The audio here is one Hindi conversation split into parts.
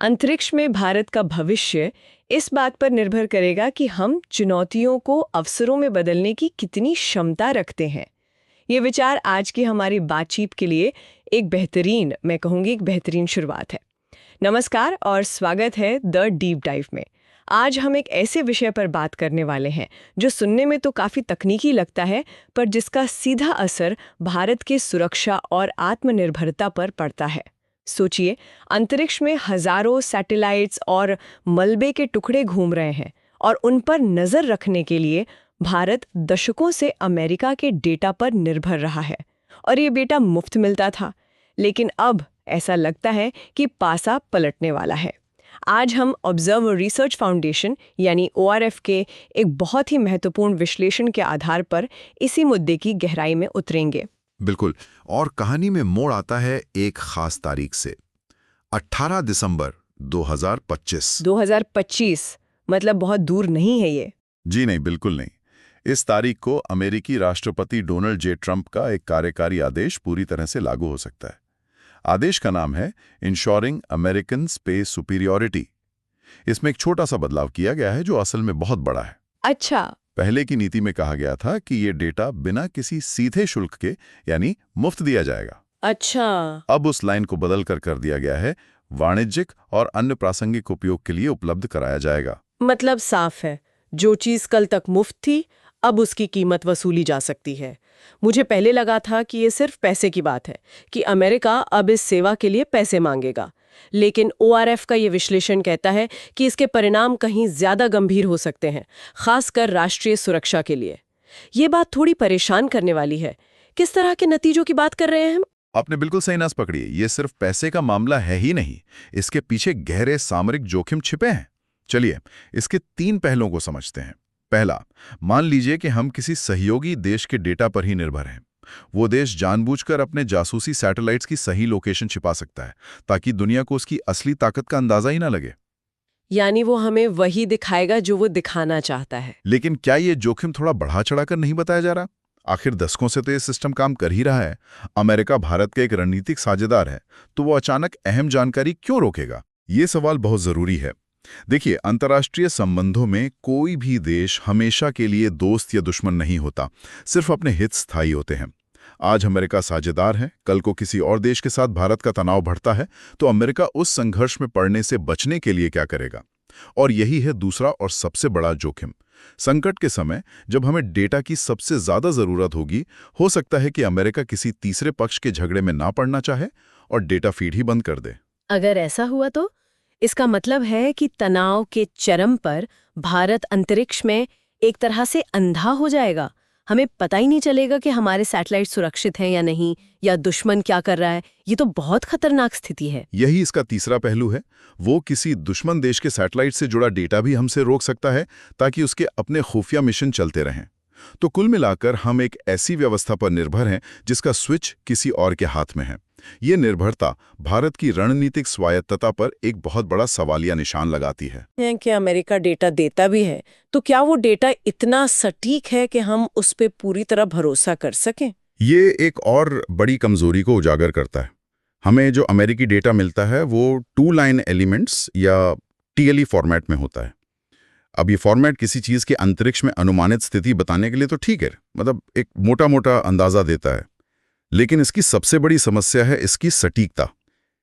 अंतरिक्ष में भारत का भविष्य इस बात पर निर्भर करेगा कि हम चुनौतियों को अवसरों में बदलने की कितनी क्षमता रखते हैं। ये विचार आज की हमारी बातचीत के लिए एक बेहतरीन, मैं कहूँगी एक बेहतरीन शुरुआत है। नमस्कार और स्वागत है द डीप डाइव में। आज हम एक ऐसे विषय पर बात करने वाले हैं जो सुनने में तो काफ़ी तकनीकी लगता है, पर जिसका सीधा असर भारत की सुरक्षा और आत्मनिर्भरता पर पड़ता है। सोचिए, अंतरिक्ष में हजारों सैटेलाइट्स और मलबे के टुकड़े घूम रहे हैं और उन पर नजर रखने के लिए भारत दशकों से अमेरिका के डेटा पर निर्भर रहा है और ये डेटा मुफ्त मिलता था। लेकिन अब ऐसा लगता है कि पासा पलटने वाला है। आज हम ऑब्जर्वर रिसर्च फाउंडेशन यानी ORF के एक बहुत ही महत्वपूर्ण विश्लेषण के आधार पर इसी मुद्दे की गहराई में उतरेंगे। बिल्कुल। और कहानी में मोड़ आता है एक खास तारीख से, 18 दिसंबर 2025। 2025 मतलब बहुत दूर नहीं है ये। जी नहीं, बिल्कुल नहीं। इस तारीख को अमेरिकी राष्ट्रपति डोनाल्ड जे ट्रंप का एक कार्यकारी आदेश पूरी तरह से लागू हो सकता है। आदेश का नाम है इंश्योरिंग अमेरिकन स्पेस सुपीरियॉरिटी। इसमें एक छोटा सा बदलाव किया गया है जो असल में बहुत बड़ा है। अच्छा। पहले की नीति में कहा गया था कि ये डेटा बिना किसी सीधे शुल्क के यानी मुफ्त दिया जाएगा। अच्छा। अब उस लाइन को बदल कर दिया गया है वाणिज्यिक और अन्य प्रासंगिक उपयोग के लिए उपलब्ध कराया जाएगा। मतलब साफ है, जो चीज कल तक मुफ्त थी अब उसकी कीमत वसूली जा सकती है। मुझे पहले लगा था कि ये सिर्फ पैसे की बात है, कि अमेरिका अब इस सेवा के लिए पैसे मांगेगा, लेकिन ORF का ये विश्लेषण कहता है कि इसके परिणाम कहीं ज्यादा गंभीर हो सकते हैं, खासकर राष्ट्रीय सुरक्षा के लिए। ये बात थोड़ी परेशान करने वाली है। किस तरह के नतीजों की बात कर रहे हैं हम? आपने बिल्कुल सही नस पकड़ी है। ये सिर्फ पैसे का मामला है ही नहीं, इसके पीछे गहरे सामरिक जोखिम छिपे हैं। चलिए इसके 3 पहलुओं को समझते हैं। पहला, मान लीजिए कि हम किसी सहयोगी देश के डेटा पर ही निर्भर हैं। वो देश जानबूझकर अपने जासूसी सैटेलाइट्स की सही लोकेशन छिपा सकता है ताकि दुनिया को उसकी असली ताकत का अंदाजा ही ना लगे। यानी वो हमें वही दिखाएगा जो वो दिखाना चाहता है। लेकिन क्या ये जोखिम थोड़ा बढ़ा चढ़ाकर नहीं बताया जा रहा? आखिर दशकों से तो ये सिस्टम काम कर ही रहा है। अमेरिका भारत का एक रणनीतिक साझेदार है, तो वो अचानक अहम जानकारी क्यों रोकेगा? ये सवाल बहुत जरूरी है। देखिए, अंतर्राष्ट्रीय संबंधों में कोई भी देश हमेशा के लिए दोस्त या दुश्मन नहीं होता, सिर्फ अपने हित स्थायी होते हैं। आज अमेरिका साझेदार है, कल को किसी और देश के साथ भारत का तनाव बढ़ता है, तो अमेरिका उस संघर्ष में पड़ने से बचने के लिए क्या करेगा? और यही है दूसरा और सबसे बड़ा जोखिम। संकट के समय जब हमें डेटा की सबसे ज्यादा जरूरत होगी, हो सकता है कि अमेरिका किसी तीसरे पक्ष के झगड़े में ना पड़ना चाहे और डेटा फीड ही बंद कर दे। अगर ऐसा हुआ तो इसका मतलब है कि तनाव के चरम पर भारत अंतरिक्ष में एक तरह से अंधा हो जाएगा। हमें पता ही नहीं चलेगा कि हमारे सैटेलाइट सुरक्षित हैं या नहीं, या दुश्मन क्या कर रहा है। ये तो बहुत खतरनाक स्थिति है। यही इसका तीसरा पहलू है। वो किसी दुश्मन देश के सैटेलाइट से जुड़ा डेटा भी हमसे रोक सकता है ताकि उसके अपने खुफिया मिशन चलते रहें। तो कुल मिलाकर हम एक ऐसी व्यवस्था पर निर्भर हैं जिसका स्विच किसी और के हाथ में है। ये निर्भरता भारत की रणनीतिक स्वायत्तता पर एक बहुत बड़ा सवालिया निशान लगाती है। कि अमेरिका डेटा देता भी है, तो क्या वो डेटा इतना सटीक है कि हम उस पे पूरी तरह भरोसा कर सकें? ये एक और बड़ी कमजोरी को उजागर करता है। हमें जो अमेरिकी डेटा मिलता है वो 2 लाइन एलिमेंट्स या TLE फॉर्मेट में होता है। अब ये फॉर्मेट किसी चीज के अंतरिक्ष में अनुमानित स्थिति बताने के लिए तो ठीक है, मतलब एक मोटा मोटा अंदाजा देता है। लेकिन इसकी सबसे बड़ी समस्या है इसकी सटीकता।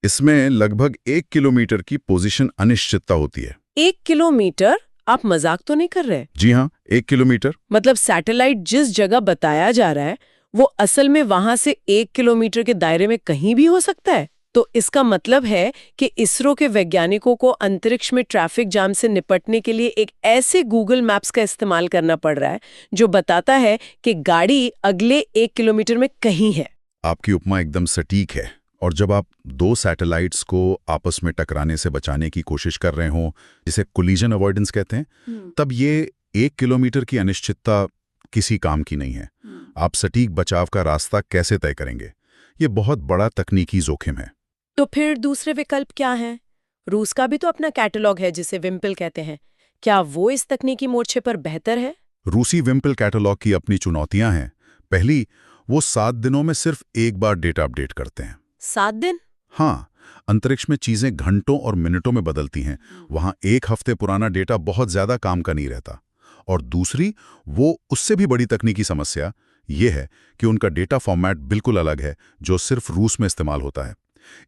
इसमें लगभग 1 किलोमीटर की पोजीशन अनिश्चितता होती है। 1 किलोमीटर? आप मजाक तो नहीं कर रहे? जी हाँ, 1 किलोमीटर। मतलब सैटेलाइट जिस जगह बताया जा रहा है वो असल में वहां से 1 किलोमीटर के दायरे में कहीं भी हो सकता है। तो इसका मतलब है कि इसरो के वैज्ञानिकों को अंतरिक्ष में ट्रैफिक जाम से निपटने के लिए एक ऐसे गूगल मैप्स का इस्तेमाल करना पड़ रहा है जो बताता है कि गाड़ी अगले 1 किलोमीटर में कहीं है। आपकी उपमा एकदम सटीक है। और जब आप 2 सैटेलाइट्स को आपस में टकराने से बचाने की कोशिश कर रहे हों, जिसे कोलिजन अवॉइडेंस कहते हैं, तब ये 1 किलोमीटर की अनिश्चितता किसी काम की नहीं है। आप सटीक बचाव का रास्ता कैसे तय करेंगे? ये बहुत बड़ा तकनीकी जोखिम है। तो फिर दूसरे विकल्प क्या हैं? रूस का भी तो अपना कैटलॉग है जिसे विम्पल कहते हैं। क्या वो इस तकनीकी मोर्चे पर बेहतर है? रूसी विम्पल कैटलॉग की अपनी चुनौतियां हैं। पहली, वो 7 दिनों में सिर्फ एक बार डेटा अपडेट करते हैं। 7 दिन? हाँ, अंतरिक्ष में चीजें घंटों और मिनटों में बदलती हैं, वहां एक हफ्ते पुराना डेटा बहुत ज्यादा काम का नहीं रहता। और दूसरी, वो उससे भी बड़ी तकनीकी समस्या ये है कि उनका डेटा फॉर्मेट बिल्कुल अलग है, जो सिर्फ रूस में इस्तेमाल होता है।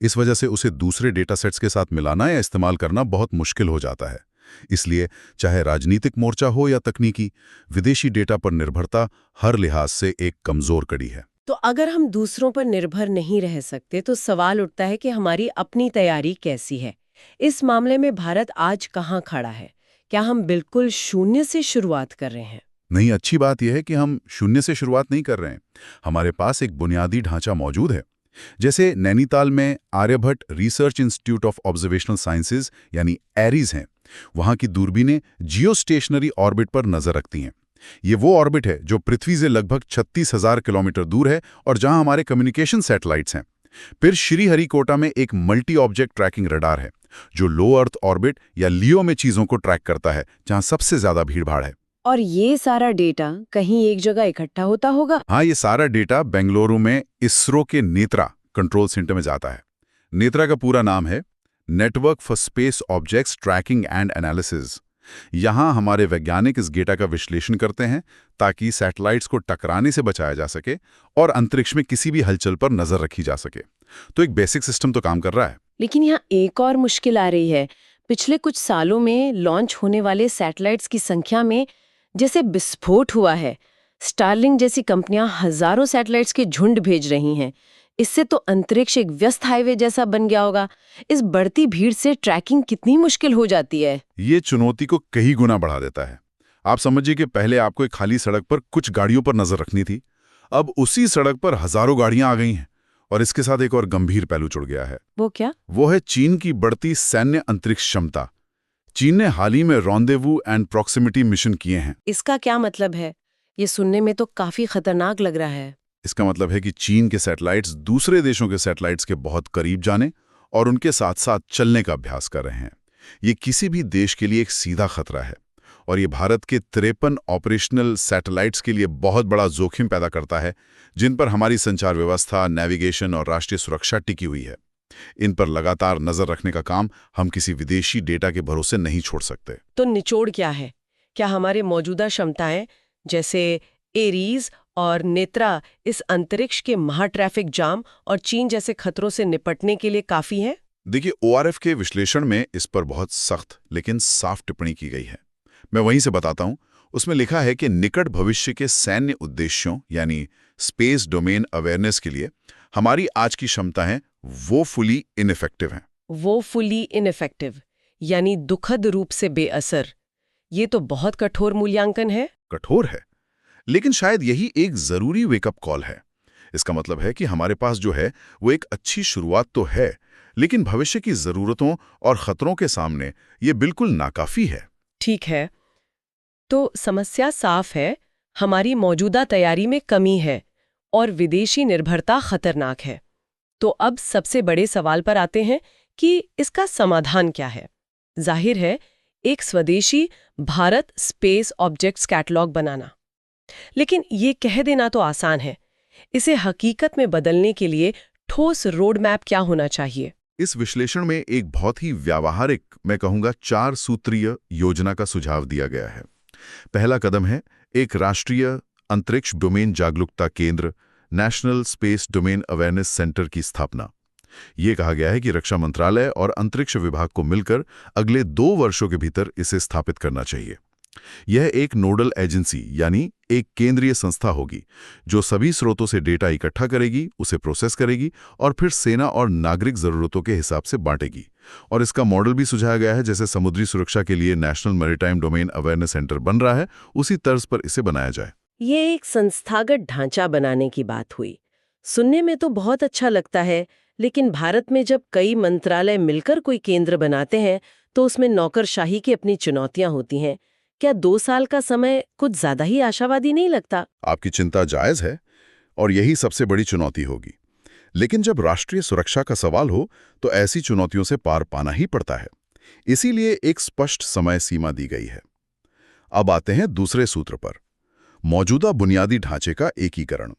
इस वजह से उसे दूसरे डेटा सेट्स के साथ मिलाना या इस्तेमाल करना बहुत मुश्किल हो जाता है। इसलिए चाहे राजनीतिक मोर्चा हो या तकनीकी, विदेशी डेटा पर निर्भरता हर लिहाज से एक कमजोर कड़ी है। तो अगर हम दूसरों पर निर्भर नहीं रह सकते तो सवाल उठता है कि हमारी अपनी तैयारी कैसी है। इस मामले में भारत आज कहाँ खड़ा है? क्या हम बिल्कुल शून्य से शुरुआत कर रहे हैं? नहीं, अच्छी बात यह है कि हम शून्य से शुरुआत नहीं कर रहे हैं। हमारे पास एक बुनियादी ढांचा मौजूद है। जैसे नैनीताल में Aryabhatta research institute of observational sciences यानी एरीज हैं। वहां की दूरबीनें जियो स्टेशनरी ऑर्बिट पर नजर रखती हैं। ये वो ऑर्बिट है जो पृथ्वी से लगभग 36,000 किलोमीटर दूर है और जहां हमारे कम्युनिकेशन सैटेलाइट्स हैं। फिर श्रीहरिकोटा में एक मल्टी ऑब्जेक्ट ट्रैकिंग रडार है, जो लो अर्थ ऑर्बिट या लियो में चीजों को ट्रैक करता है, जहां सबसे ज्यादा भीड़भाड़ है। और ये सारा डेटा कहीं एक जगह इकट्ठा होता होगा? हाँ, ये सारा डेटा बेंगलुरु में इसरो के नेत्रा कंट्रोल सेंटर में जाता है। नेत्रा का पूरा नाम है network for space objects tracking and analysis. यहाँ हमारे वैज्ञानिक इस डेटा का विश्लेषण करते हैं ताकि सैटेलाइट्स को टकराने से बचाया जा सके और अंतरिक्ष में किसी भी हलचल पर नजर रखी जा सके। तो एक बेसिक सिस्टम तो काम कर रहा है। लेकिन यहाँ एक और मुश्किल आ रही है। पिछले कुछ सालों में लॉन्च होने वाले सैटेलाइट्स की संख्या में जैसे विस्फोट हुआ है। स्टारलिंक जैसी कंपनियां हजारों सैटेलाइट्स के झुंड भेज रही हैं। इससे तो अंतरिक्ष एक व्यस्त हाईवे जैसा बन गया होगा। इस बढ़ती भीड़ से ट्रैकिंग कितनी मुश्किल हो जाती है। ये चुनौती को कई गुना बढ़ा देता है। आप समझिए कि पहले आपको एक खाली सड़क पर कुछ गाड़ियों पर नजर रखनी थी, अब उसी सड़क पर हजारों गाड़ियां आ गई हैं। और इसके साथ एक और गंभीर पहलू जुड़ गया है। वो क्या? वो है चीन की बढ़ती सैन्य अंतरिक्ष क्षमता। चीन ने हाल ही में रॉन्डेवू एंड प्रॉक्सिमिटी मिशन किए हैं। इसका क्या मतलब है? ये सुनने में तो काफी खतरनाक लग रहा है। इसका मतलब है कि चीन के सैटेलाइट्स दूसरे देशों के सैटेलाइट्स के बहुत करीब जाने और उनके साथ साथ चलने का अभ्यास कर रहे हैं। ये किसी भी देश के लिए एक सीधा खतरा है और ये भारत के 53 ऑपरेशनल सैटेलाइट्स के लिए बहुत बड़ा जोखिम पैदा करता है, जिन पर हमारी संचार व्यवस्था, नेविगेशन और राष्ट्रीय सुरक्षा टिकी हुई है। इन पर लगातार नजर रखने का काम हम किसी विदेशी डेटा के भरोसे नहीं छोड़ सकते। तो निचोड़ क्या है? क्या हमारे मौजूदा क्षमताएं जैसे एरीज और नेत्रा इस अंतरिक्ष के महा ट्रैफिक जाम और चीन जैसे खतरों से निपटने के लिए काफी हैं? देखिए, ORF के विश्लेषण में इस पर बहुत सख्त लेकिन साफ टिप्पणी की गई है। मैं वहीं से बताता हूं। उसमें लिखा है कि निकट भविष्य के सैन्य उद्देश्यों यानी स्पेस डोमेन अवेयरनेस के लिए हमारी आज की क्षमताएं वोफुली इनइफेक्टिव हैं। वोफुली इनइफेक्टिव यानी दुखद रूप से बेअसर। ये तो बहुत कठोर मूल्यांकन है। कठोर है, लेकिन शायद यही एक जरूरी वेकअप कॉल है। इसका मतलब है कि हमारे पास जो है वो एक अच्छी शुरुआत तो है, लेकिन भविष्य की जरूरतों और खतरों के सामने ये बिल्कुल नाकाफी है। ठीक है, तो समस्या साफ है। हमारी मौजूदा तैयारी में कमी है और विदेशी निर्भरता खतरनाक है। तो अब सबसे बड़े सवाल पर आते हैं कि इसका समाधान क्या है। जाहिर है, एक स्वदेशी भारत स्पेस ऑब्जेक्ट्स कैटलॉग बनाना। लेकिन ये कह देना तो आसान है। इसे हकीकत में बदलने के लिए ठोस रोड मैप क्या होना चाहिए? इस विश्लेषण में एक बहुत ही व्यावहारिक, मैं कहूंगा 4 सूत्रीय योजना का सुझाव दिया गया है। पहला कदम है एक राष्ट्रीय अंतरिक्ष डोमेन जागरूकता केंद्र, national space domain awareness centre की स्थापना। ये कहा गया है कि रक्षा मंत्रालय और अंतरिक्ष विभाग को मिलकर अगले 2 वर्षों के भीतर इसे स्थापित करना चाहिए। यह एक नोडल एजेंसी यानी एक केंद्रीय संस्था होगी जो सभी स्रोतों से डेटा इकट्ठा करेगी, उसे प्रोसेस करेगी और फिर सेना और नागरिक जरूरतों के हिसाब से बांटेगी। और इसका मॉडल भी सुझाया गया है, जैसे समुद्री सुरक्षा के लिए national maritime domain awareness centre बन रहा है, उसी तर्ज पर इसे बनाया जाए। ये एक संस्थागत ढांचा बनाने की बात हुई। सुनने में तो बहुत अच्छा लगता है, लेकिन भारत में जब कई मंत्रालय मिलकर कोई केंद्र बनाते हैं तो उसमें नौकरशाही की अपनी चुनौतियां होती हैं। क्या 2 साल का समय कुछ ज्यादा ही आशावादी नहीं लगता? आपकी चिंता जायज है और यही सबसे बड़ी चुनौती होगी। लेकिन जब राष्ट्रीय सुरक्षा का सवाल हो तो ऐसी चुनौतियों से पार पाना ही पड़ता है। इसीलिए एक स्पष्ट समय सीमा दी गई है। अब आते हैं दूसरे सूत्र पर, मौजूदा बुनियादी ढांचे का एकीकरण।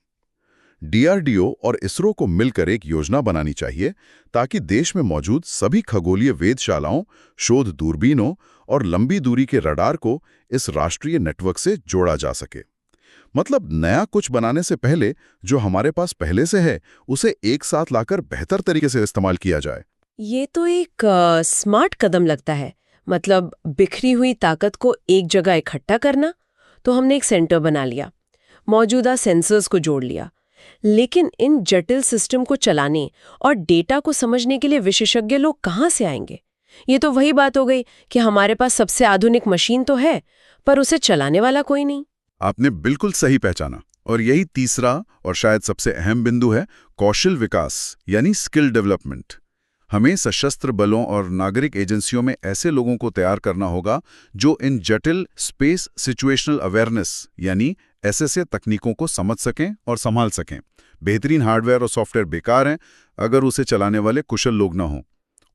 डीआरडीओ और इसरो को मिलकर एक योजना बनानी चाहिए ताकि देश में मौजूद सभी खगोलीय वेधशालाओं, शोध दूरबीनों और लंबी दूरी के रडार को इस राष्ट्रीय नेटवर्क से जोड़ा जा सके। मतलब नया कुछ बनाने से पहले जो हमारे पास पहले से है उसे एक साथ लाकर बेहतर तरीके से इस्तेमाल किया जाए। ये तो एक स्मार्ट कदम लगता है। मतलब बिखरी हुई ताकत को एक जगह इकट्ठा करना। तो हमने एक सेंटर बना लिया, मौजूदा सेंसर्स को जोड़ लिया, लेकिन इन जटिल सिस्टम को चलाने और डेटा को समझने के लिए विशेषज्ञ लोग कहाँ से आएंगे? ये तो वही बात हो गई कि हमारे पास सबसे आधुनिक मशीन तो है, पर उसे चलाने वाला कोई नहीं। आपने बिल्कुल सही पहचाना, और यही तीसरा और शायद सबसे अहम बिंदु है कौशल विकास यानी स्किल डेवलपमेंट। हमें सशस्त्र बलों और नागरिक एजेंसियों में ऐसे लोगों को तैयार करना होगा जो इन जटिल स्पेस सिचुएशनल अवेयरनेस यानी एसएसए तकनीकों को समझ सकें और संभाल सकें। बेहतरीन हार्डवेयर और सॉफ्टवेयर बेकार हैं अगर उसे चलाने वाले कुशल लोग ना हों,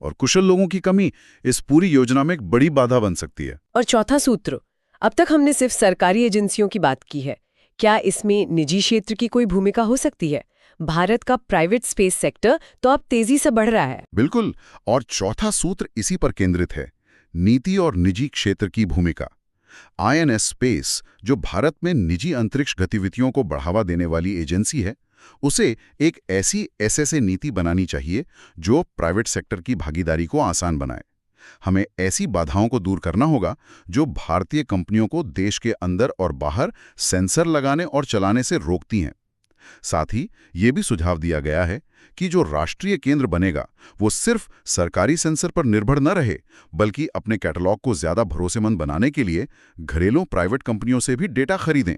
और कुशल लोगों की कमी इस पूरी योजना में एक बड़ी बाधा बन सकती है। और चौथा सूत्र, अब तक हमने सिर्फ सरकारी एजेंसियों की बात की है, क्या इसमें निजी क्षेत्र की कोई भूमिका हो सकती है? भारत का प्राइवेट स्पेस सेक्टर तो अब तेजी से बढ़ रहा है। बिल्कुल, और चौथा सूत्र इसी पर केंद्रित है, नीति और निजी क्षेत्र की भूमिका। आईएनएस स्पेस, जो भारत में निजी अंतरिक्ष गतिविधियों को बढ़ावा देने वाली एजेंसी है, उसे एक ऐसी एसएसए नीति बनानी चाहिए जो प्राइवेट सेक्टर की भागीदारी को आसान बनाए। हमें ऐसी बाधाओं को दूर करना होगा जो भारतीय कंपनियों को देश के अंदर और बाहर सेंसर लगाने और चलाने से रोकती हैं। साथ ही ये भी सुझाव दिया गया है कि जो राष्ट्रीय केंद्र बनेगा वो सिर्फ सरकारी सेंसर पर निर्भर न रहे, बल्कि अपने कैटलॉग को ज्यादा भरोसेमंद बनाने के लिए घरेलू प्राइवेट कंपनियों से भी डेटा खरीदें।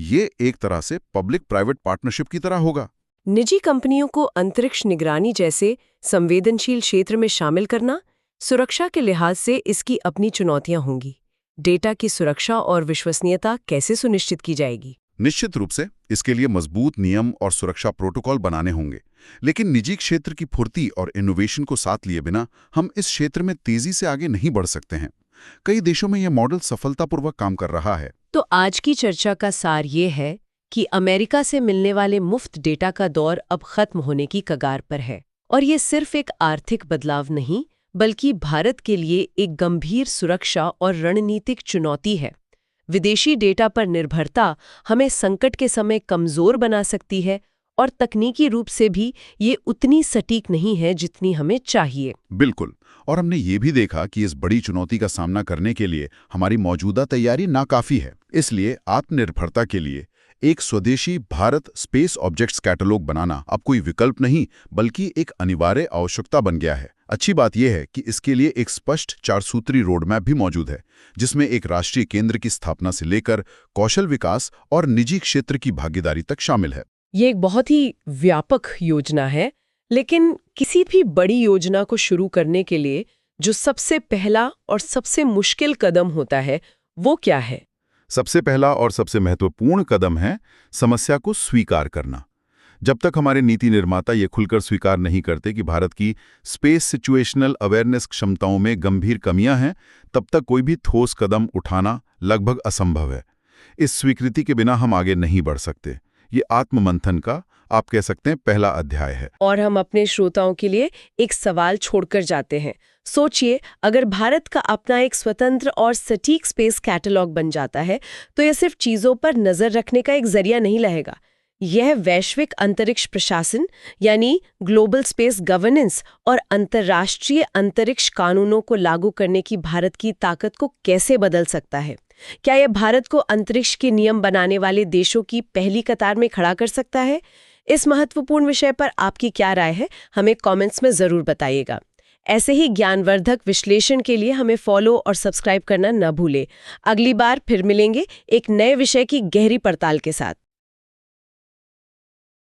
ये एक तरह से पब्लिक प्राइवेट पार्टनरशिप की तरह होगा। निजी कंपनियों को अंतरिक्ष निगरानी जैसे संवेदनशील क्षेत्र में शामिल करना, सुरक्षा के लिहाज से इसकी अपनी चुनौतियां होंगी। डेटा की सुरक्षा और विश्वसनीयता कैसे सुनिश्चित की जाएगी? निश्चित रूप से इसके लिए मजबूत नियम और सुरक्षा प्रोटोकॉल बनाने होंगे, लेकिन निजी क्षेत्र की फुर्ती और इनोवेशन को साथ लिए बिना हम इस क्षेत्र में तेजी से आगे नहीं बढ़ सकते हैं। कई देशों में यह मॉडल सफलतापूर्वक काम कर रहा है। तो आज की चर्चा का सार ये है कि अमेरिका से मिलने वाले मुफ्त डेटा का दौर अब खत्म होने की कगार पर है, और ये सिर्फ एक आर्थिक बदलाव नहीं, बल्कि भारत के लिए एक गंभीर सुरक्षा और रणनीतिक चुनौती है। विदेशी डेटा पर निर्भरता हमें संकट के समय कमजोर बना सकती है, और तकनीकी रूप से भी ये उतनी सटीक नहीं है जितनी हमें चाहिए। बिल्कुल, और हमने ये भी देखा कि इस बड़ी चुनौती का सामना करने के लिए हमारी मौजूदा तैयारी नाकाफी है। इसलिए आत्मनिर्भरता के लिए एक स्वदेशी भारत स्पेस ऑब्जेक्ट्स कैटलॉग बनाना अब कोई विकल्प नहीं, बल्कि एक अनिवार्य आवश्यकता बन गया है। अच्छी बात यह है कि इसके लिए एक स्पष्ट 4 सूत्री रोडमैप भी मौजूद है, जिसमें एक राष्ट्रीय केंद्र की स्थापना से लेकर कौशल विकास और निजी क्षेत्र की भागीदारी तक शामिल है। ये एक बहुत ही व्यापक योजना है, लेकिन किसी भी बड़ी योजना को शुरू करने के लिए जो सबसे पहला और सबसे मुश्किल कदम होता है वो क्या है? सबसे पहला और सबसे महत्वपूर्ण कदम है समस्या को स्वीकार करना। जब तक हमारे नीति निर्माता ये खुलकर स्वीकार नहीं करते कि भारत की स्पेस सिचुएशनल अवेयरनेस क्षमताओं में गंभीर कमियां हैं, तब तक कोई भी ठोस कदम उठाना लगभग असंभव है। इस स्वीकृति के बिना हम आगे नहीं बढ़ सकते। ये आत्ममंथन का, आप कह सकते हैं, पहला अध्याय है। और हम अपने श्रोताओं के लिए एक सवाल छोड़कर जाते हैं। सोचिए, अगर भारत का अपना एक स्वतंत्र और सटीक स्पेस कैटलॉग बन जाता है, तो यह सिर्फ चीजों पर नजर रखने का एक जरिया नहीं रहेगा। यह वैश्विक अंतरिक्ष प्रशासन यानी ग्लोबल स्पेस गवर्नेंस और अंतर्राष्ट्रीय अंतरिक्ष कानूनों को लागू करने की भारत की ताकत को कैसे बदल सकता है? क्या यह भारत को अंतरिक्ष के नियम बनाने वाले देशों की पहली कतार में खड़ा कर सकता है? इस महत्वपूर्ण विषय पर आपकी क्या राय है, हमें कमेंट्स में जरूर बताइएगा। ऐसे ही ज्ञानवर्धक विश्लेषण के लिए हमें फॉलो और सब्सक्राइब करना न भूलें। अगली बार फिर मिलेंगे एक नए विषय की गहरी पड़ताल के साथ।